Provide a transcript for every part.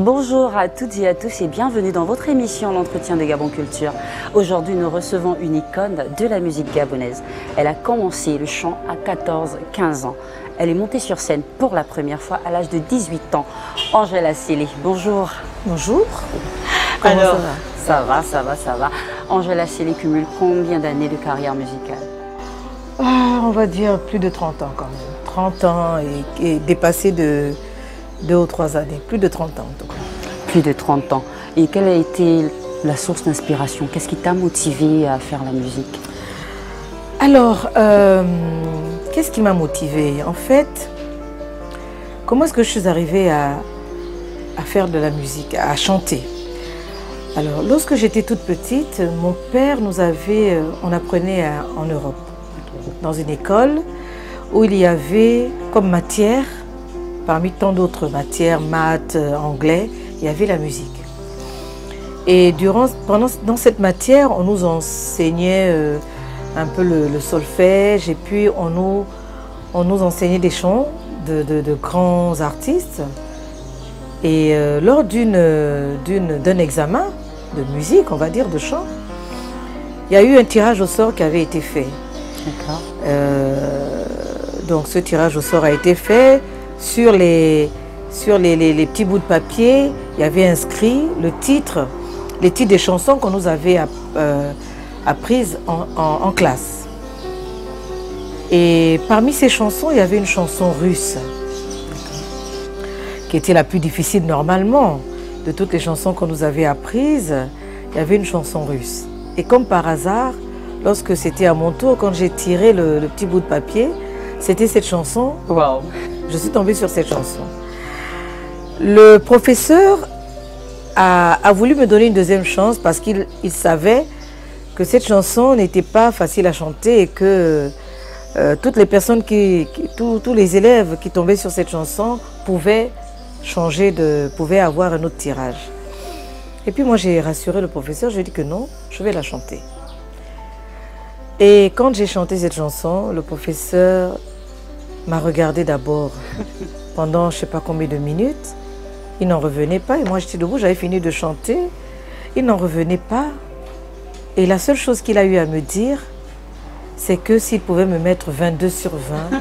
Bonjour à toutes et à tous et bienvenue dans votre émission L'Entretien de Gabon Culture. Aujourd'hui, nous recevons une icône de la musique gabonaise. Elle a commencé le chant à 14-15 ans. Elle est montée sur scène pour la première fois à l'âge de 18 ans. Angela Sélé, bonjour. Bonjour. Comment ça va? Ça va. Angela Sélé cumule combien d'années de carrière musicale? On va dire plus de 30 ans quand même. 30 ans et dépassé de 2 ou 3 années. Plus de 30 ans en tout cas. Plus de 30 ans. Et quelle a été la source d'inspiration? Qu'est-ce qui t'a motivé à faire la musique? Alors, qu'est-ce qui m'a motivée? En fait, comment est-ce que je suis arrivée à faire de la musique, à chanter? Alors, lorsque j'étais toute petite, mon père on apprenait en Europe, dans une école où il y avait comme matière, parmi tant d'autres matières, maths, anglais, il y avait la musique. Et dans cette matière, on nous enseignait un peu le solfège et puis on nous enseignait des chants de grands artistes. Et lors d'un examen de musique, on va dire, de chant, il y a eu un tirage au sort qui avait été fait. D'accord. Donc ce tirage au sort a été fait. Sur les petits bouts de papier, il y avait inscrit les titres des chansons qu'on nous avait apprises en classe. Et parmi ces chansons, il y avait une chanson russe qui était la plus difficile normalement. De toutes les chansons qu'on nous avait apprises, il y avait une chanson russe. Et comme par hasard, lorsque c'était à mon tour, quand j'ai tiré le petit bout de papier, c'était cette chanson. Wow. Je suis tombée sur cette chanson. Le professeur a voulu me donner une deuxième chance parce qu'il savait que cette chanson n'était pas facile à chanter et que toutes les personnes, tous les élèves qui tombaient sur cette chanson pouvaient avoir un autre tirage. Et puis moi j'ai rassuré le professeur, je lui ai dit que non, je vais la chanter. Et quand j'ai chanté cette chanson, le professeur m'a regardé d'abord pendant je ne sais pas combien de minutes. Il n'en revenait pas et moi j'étais debout, j'avais fini de chanter. Il n'en revenait pas. Et la seule chose qu'il a eu à me dire, c'est que s'il pouvait me mettre 22 sur 20,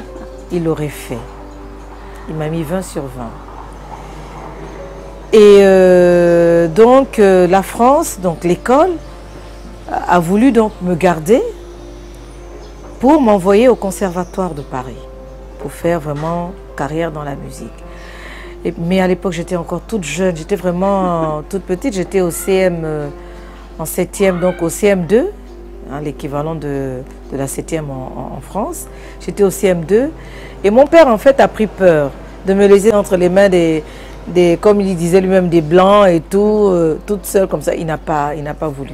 il l'aurait fait. Il m'a mis 20 sur 20. Et donc la France, donc l'école, a voulu donc me garder pour m'envoyer au Conservatoire de Paris, pour faire vraiment carrière dans la musique. Mais à l'époque, j'étais encore toute jeune, j'étais vraiment toute petite, j'étais au CM, en 7e, donc au CM2, hein, l'équivalent de la 7e en France. J'étais au CM2 et mon père en fait a pris peur de me laisser entre les mains comme il disait lui-même, des blancs et tout, toute seule comme ça. Il n'a pas voulu.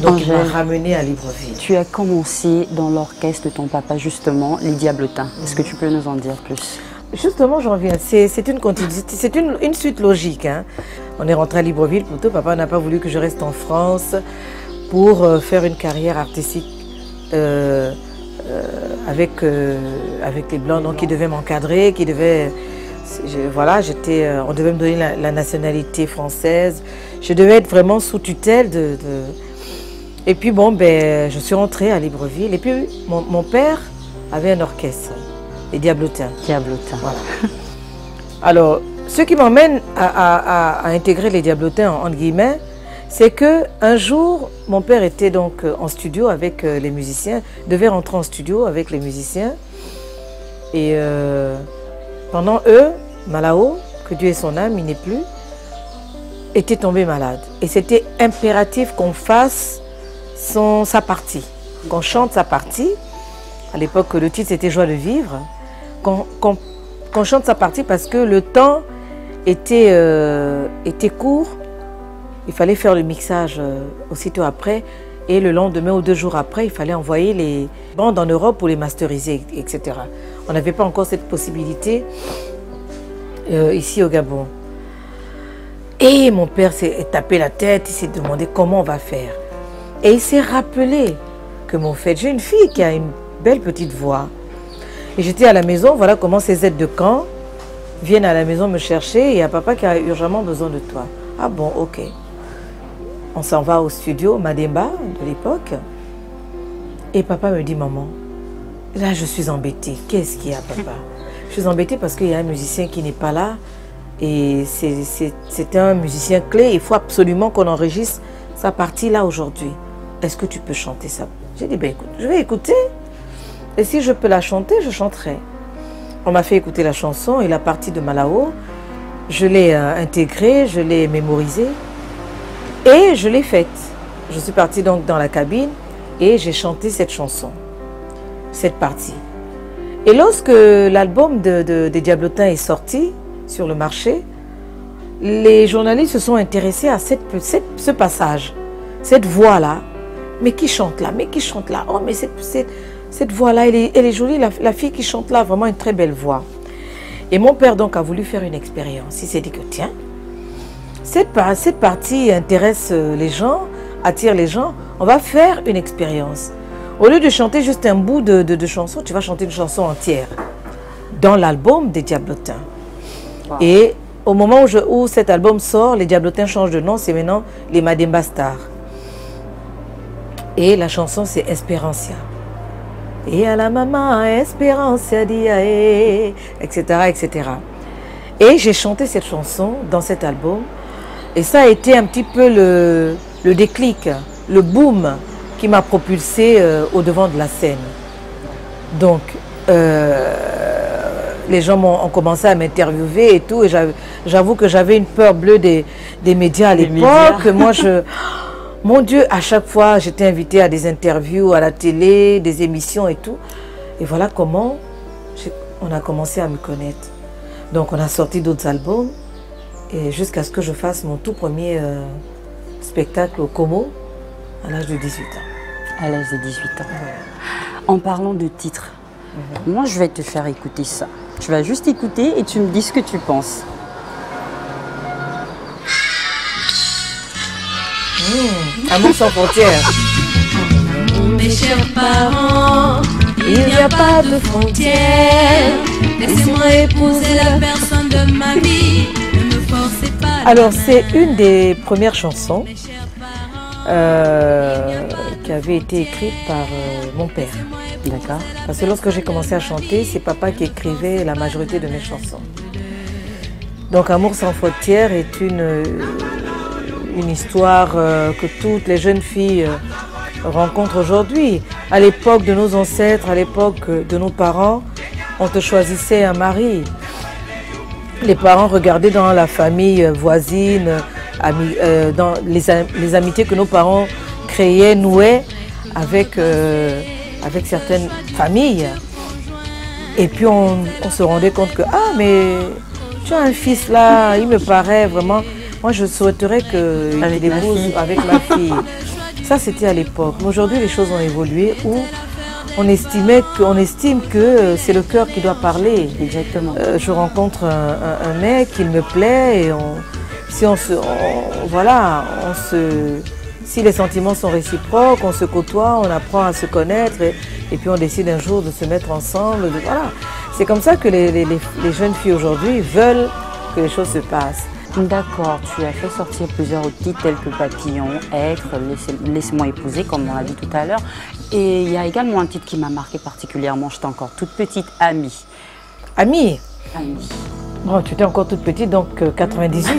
Donc il m'a ramenée à Libreville. Tu as commencé dans l'orchestre de ton papa justement, les Diablotins. Est-ce que tu peux nous en dire plus? Justement, j'en viens. C'est une continuité, c'est une suite logique. Hein. On est rentré à Libreville, plutôt. Papa n'a pas voulu que je reste en France pour faire une carrière artistique avec les blancs, donc qui devaient m'encadrer, qui devaient... Voilà, on devait me donner la nationalité française. Je devais être vraiment sous tutelle Et puis bon, je suis rentrée à Libreville. Et puis mon père avait un orchestre, les Diablotins. Diablotins. Voilà. Alors, ce qui m'emmène à intégrer les Diablotins, entre guillemets, c'est qu'un jour, mon père était donc en studio avec les musiciens, devait rentrer en studio avec les musiciens. Et pendant Malao, que Dieu ait son âme, il n'est plus, était tombé malade. Et c'était impératif qu'on fasse sa partie, qu'on chante sa partie. À l'époque, le titre c'était Joie de vivre. Qu'on chante sa partie parce que le temps était court. Il fallait faire le mixage aussitôt après. Et le lendemain ou 2 jours après, il fallait envoyer les bandes en Europe pour les masteriser, etc. On n'avait pas encore cette possibilité ici au Gabon. Et mon père s'est tapé la tête, il s'est demandé comment on va faire. Et il s'est rappelé que j'ai une fille qui a une belle petite voix. Et j'étais à la maison, voilà comment ces aides de camp viennent à la maison me chercher et il y a papa qui a urgemment besoin de toi. Ah bon, ok. On s'en va au studio, Mademba de l'époque. Et papa me dit, maman, là je suis embêtée. Qu'est-ce qu'il y a, papa? Je suis embêtée parce qu'il y a un musicien qui n'est pas là. Et c'est un musicien clé. Il faut absolument qu'on enregistre sa partie là aujourd'hui. Est-ce que tu peux chanter ça? J'ai dit, ben écoute, je vais écouter. Et si je peux la chanter, je chanterai. On m'a fait écouter la chanson et la partie de Malao. Je l'ai intégrée, je l'ai mémorisée. Et je l'ai faite. Je suis partie donc dans la cabine et j'ai chanté cette chanson. Cette partie. Et lorsque l'album des Diablotins est sorti sur le marché, les journalistes se sont intéressés à ce passage, cette voix-là. Mais qui chante là? Mais qui chante là? Oh, mais cette voix-là, elle est jolie. La fille qui chante là, vraiment une très belle voix. Et mon père donc a voulu faire une expérience. Il s'est dit que tiens, cette partie intéresse les gens, attire les gens. On va faire une expérience. Au lieu de chanter juste un bout de chanson, tu vas chanter une chanson entière dans l'album des Diablotins. Wow. Et au moment où cet album sort, les Diablotins changent de nom, c'est maintenant les Mademba Stars. Et la chanson, c'est Espérancia. Et à la maman, Espérancia, etc., etc. Et j'ai chanté cette chanson dans cet album. Et ça a été un petit peu le déclic, le boom qui m'a propulsé au devant de la scène. Donc, les gens ont commencé à m'interviewer et tout. Et j'avoue que j'avais une peur bleue des médias à l'époque. Moi, mon Dieu, à chaque fois, j'étais invitée à des interviews à la télé, des émissions et tout. Et voilà comment on a commencé à me connaître. Donc, on a sorti d'autres albums. Et jusqu'à ce que je fasse mon tout premier spectacle au Como à l'âge de 18 ans. À l'âge de 18 ans. Ouais. En parlant de titres, moi, je vais te faire écouter ça. Tu vas juste écouter et tu me dis ce que tu penses. Amour sans frontières. Mes chers parents, il n'y a pas de frontières. Laissez-moi épouser la personne de ma vie. Ne me forcez pas. Alors, c'est une des premières chansons qui avait été écrite par mon père. D'accord. Parce que lorsque j'ai commencé à chanter, c'est papa qui écrivait la majorité de mes chansons. Donc, Amour sans frontières est une histoire que toutes les jeunes filles rencontrent aujourd'hui. À l'époque de nos ancêtres, à l'époque de nos parents, on te choisissait un mari. Les parents regardaient dans la famille voisine, dans les amitiés que nos parents créaient, nouaient avec certaines familles. Et puis on se rendait compte que, ah mais tu as un fils là, il me paraît vraiment... Moi, je souhaiterais qu'il épouse avec ma fille. Ça, c'était à l'époque. Mais aujourd'hui, les choses ont évolué où on estime que c'est le cœur qui doit parler. Exactement. Je rencontre un mec, il me plaît, et si les sentiments sont réciproques, on se côtoie, on apprend à se connaître, et puis on décide un jour de se mettre ensemble. Voilà. C'est comme ça que les jeunes filles aujourd'hui veulent que les choses se passent. D'accord, tu as fait sortir plusieurs autres titres tels que Papillon, Être, Laisse-moi épouser, comme on l'a dit tout à l'heure. Et il y a également un titre qui m'a marqué particulièrement, j'étais encore toute petite, Amie. Amie? Amie. Bon, tu étais encore toute petite, donc 98.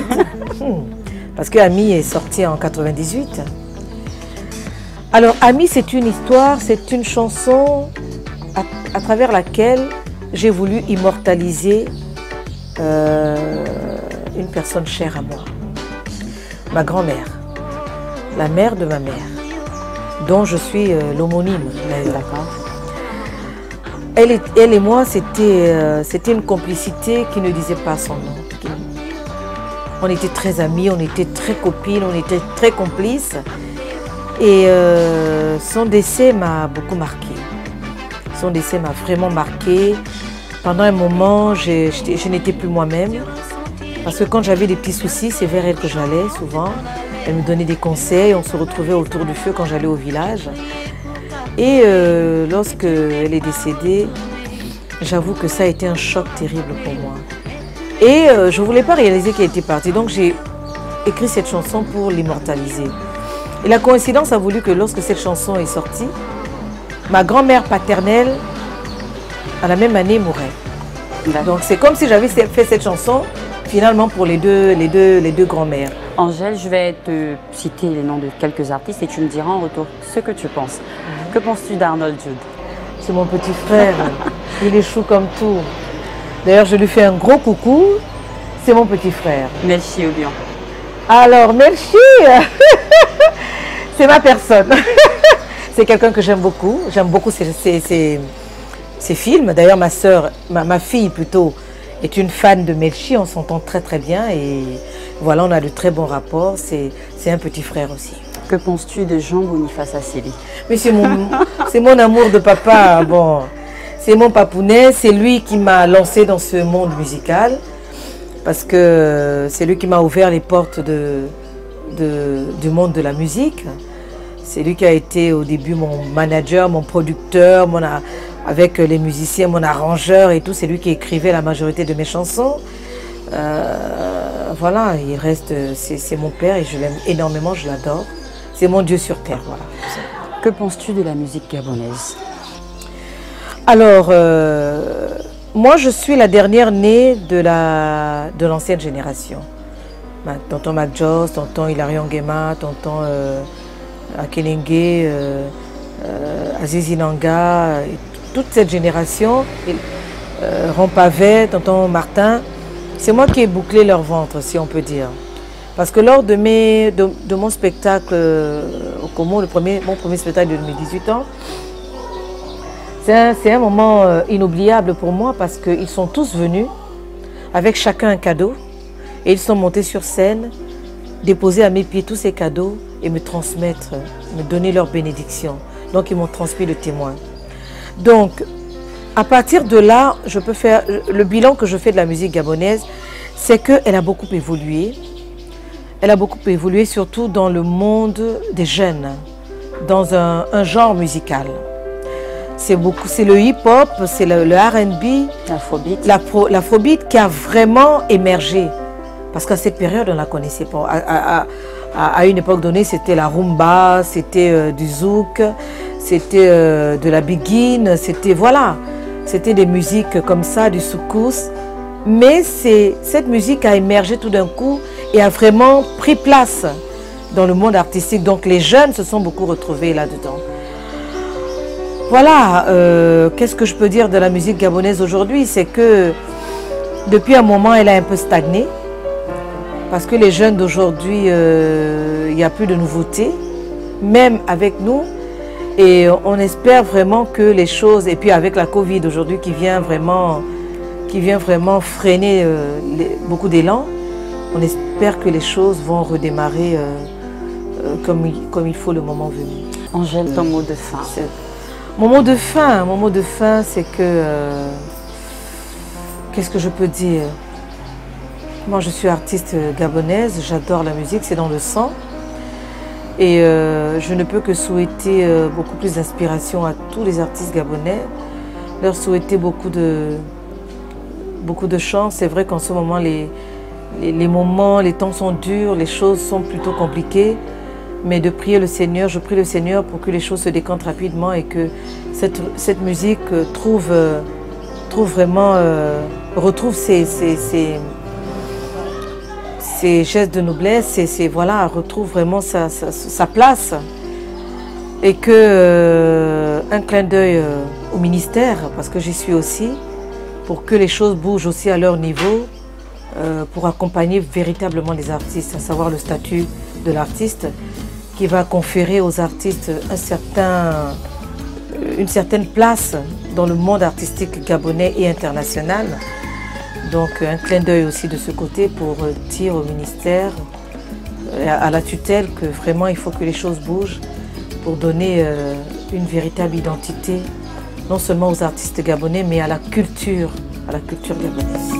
Parce que Amie est sortie en 98. Alors, Amie, c'est une histoire, c'est une chanson à travers laquelle j'ai voulu immortaliser une personne chère à moi, ma grand-mère, la mère de ma mère, dont je suis l'homonyme. D'accord. Elle et moi, c'était une complicité qui ne disait pas son nom. On était très amis, on était très copines, on était très complices. Et son décès m'a beaucoup marqué. Son décès m'a vraiment marqué. Pendant un moment, je n'étais plus moi-même. Parce que quand j'avais des petits soucis, c'est vers elle que j'allais souvent. Elle me donnait des conseils, on se retrouvait autour du feu quand j'allais au village. Et lorsqu'elle est décédée, j'avoue que ça a été un choc terrible pour moi. Et je ne voulais pas réaliser qu'elle était partie. Donc j'ai écrit cette chanson pour l'immortaliser. Et la coïncidence a voulu que lorsque cette chanson est sortie, ma grand-mère paternelle, à la même année, mourait. Donc c'est comme si j'avais fait cette chanson finalement pour les deux grands-mères. Angèle, je vais te citer les noms de quelques artistes et tu me diras en retour ce que tu penses. Que penses-tu d'Arnold Jude? C'est mon petit frère, il est chou comme tout. D'ailleurs, je lui fais un gros coucou, c'est mon petit frère. Melchi Obion. Alors, Melchi, c'est ma personne. C'est quelqu'un que j'aime beaucoup ses films. D'ailleurs, ma soeur, ma fille plutôt, est une fan de Melchi, on s'entend très très bien et voilà, on a de très bons rapports, c'est un petit frère aussi. Que penses-tu de Jean-Boniface Asseli? Mais c'est mon amour de papa, bon, c'est mon papounet, c'est lui qui m'a lancé dans ce monde musical parce que c'est lui qui m'a ouvert les portes du monde de la musique. C'est lui qui a été au début mon manager, mon producteur, avec les musiciens, mon arrangeur et tout. C'est lui qui écrivait la majorité de mes chansons. Voilà, il reste, c'est mon père et je l'aime énormément, je l'adore. C'est mon Dieu sur terre, voilà. Que penses-tu de la musique gabonaise? Alors, moi je suis la dernière née de l'ancienne génération. Tonton Mac Joss, tonton Hilarion Nguema, tonton Akenenge, Aziz Inanga, toute cette génération, Rompavet, tonton Martin, c'est moi qui ai bouclé leur ventre, si on peut dire. Parce que lors de mon spectacle au Como, mon premier spectacle de mes 18 ans, c'est un moment inoubliable pour moi parce qu'ils sont tous venus avec chacun un cadeau et ils sont montés sur scène, déposer à mes pieds tous ces cadeaux et me transmettre, me donner leur bénédiction. Donc ils m'ont transmis le témoin. Donc à partir de là, je peux faire le bilan que je fais de la musique gabonaise, c'est qu'elle a beaucoup évolué. Elle a beaucoup évolué surtout dans le monde des jeunes, dans un genre musical. C'est le hip-hop, c'est le R&B, l'afrobeat qui a vraiment émergé. Parce qu'à cette période, on ne la connaissait pas. À une époque donnée, c'était la rumba, c'était du zouk, c'était de la biguine, c'était voilà, c'était des musiques comme ça, du soukous. Mais cette musique a émergé tout d'un coup et a vraiment pris place dans le monde artistique. Donc les jeunes se sont beaucoup retrouvés là-dedans. Voilà, qu'est-ce que je peux dire de la musique gabonaise aujourd'hui? C'est que depuis un moment, elle a un peu stagné. Parce que les jeunes d'aujourd'hui, il n'y a plus de nouveautés, même avec nous. Et on espère vraiment que les choses, et puis avec la Covid aujourd'hui qui vient vraiment freiner beaucoup d'élan, on espère que les choses vont redémarrer comme il faut le moment venu. Angèle, ton mot de fin. Mon mot de fin, c'est que... qu'est-ce que je peux dire? Moi, je suis artiste gabonaise, j'adore la musique, c'est dans le sang. Et je ne peux que souhaiter beaucoup plus d'inspiration à tous les artistes gabonais, leur souhaiter beaucoup de chance. C'est vrai qu'en ce moment, les temps sont durs, les choses sont plutôt compliquées. Mais de prier le Seigneur, je prie le Seigneur pour que les choses se décantent rapidement et que cette musique retrouve ses gestes de noblesse, voilà, retrouve vraiment sa place. Et que un clin d'œil au ministère, parce que j'y suis aussi, pour que les choses bougent aussi à leur niveau, pour accompagner véritablement les artistes, à savoir le statut de l'artiste, qui va conférer aux artistes une certaine place dans le monde artistique gabonais et international. Donc un clin d'œil aussi de ce côté pour dire au ministère, à la tutelle, que vraiment il faut que les choses bougent pour donner une véritable identité, non seulement aux artistes gabonais, mais à la culture gabonaise.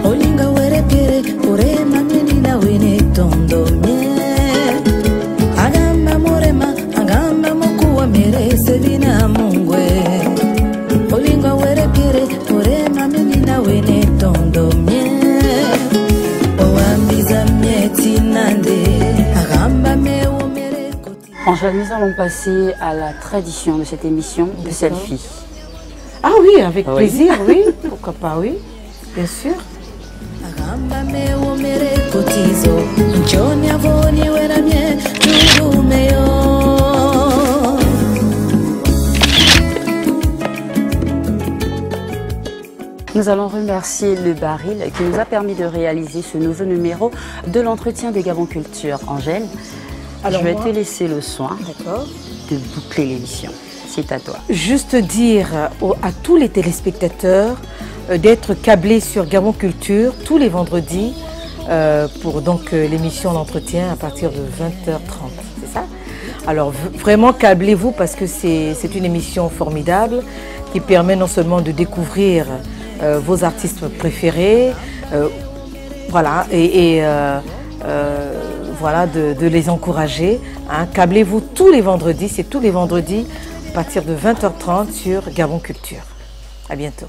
Olinga were pere urema menina wene tondomye agamba morema agamba mokuwa mere sevina mungwe Angèle, nous allons passer à la tradition de cette émission, de selfie. Ah oui, avec plaisir, oui. Pourquoi pas, oui. Bien sûr. Nous allons remercier le Baril qui nous a permis de réaliser ce nouveau numéro de l'entretien des Gabon Culture. Angèle, alors je vais te laisser le soin de boucler l'émission. C'est à toi. Juste dire à tous les téléspectateurs d'être câblés sur Gabon Culture tous les vendredis pour donc l'émission L'entretien à partir de 20h30. C'est ça? Alors vraiment câblez-vous parce que c'est une émission formidable qui permet non seulement de découvrir vos artistes préférés, voilà, voilà, de les encourager. Hein. Câblez-vous tous les vendredis, c'est tous les vendredis à partir de 20h30 sur Gabon Culture. À bientôt.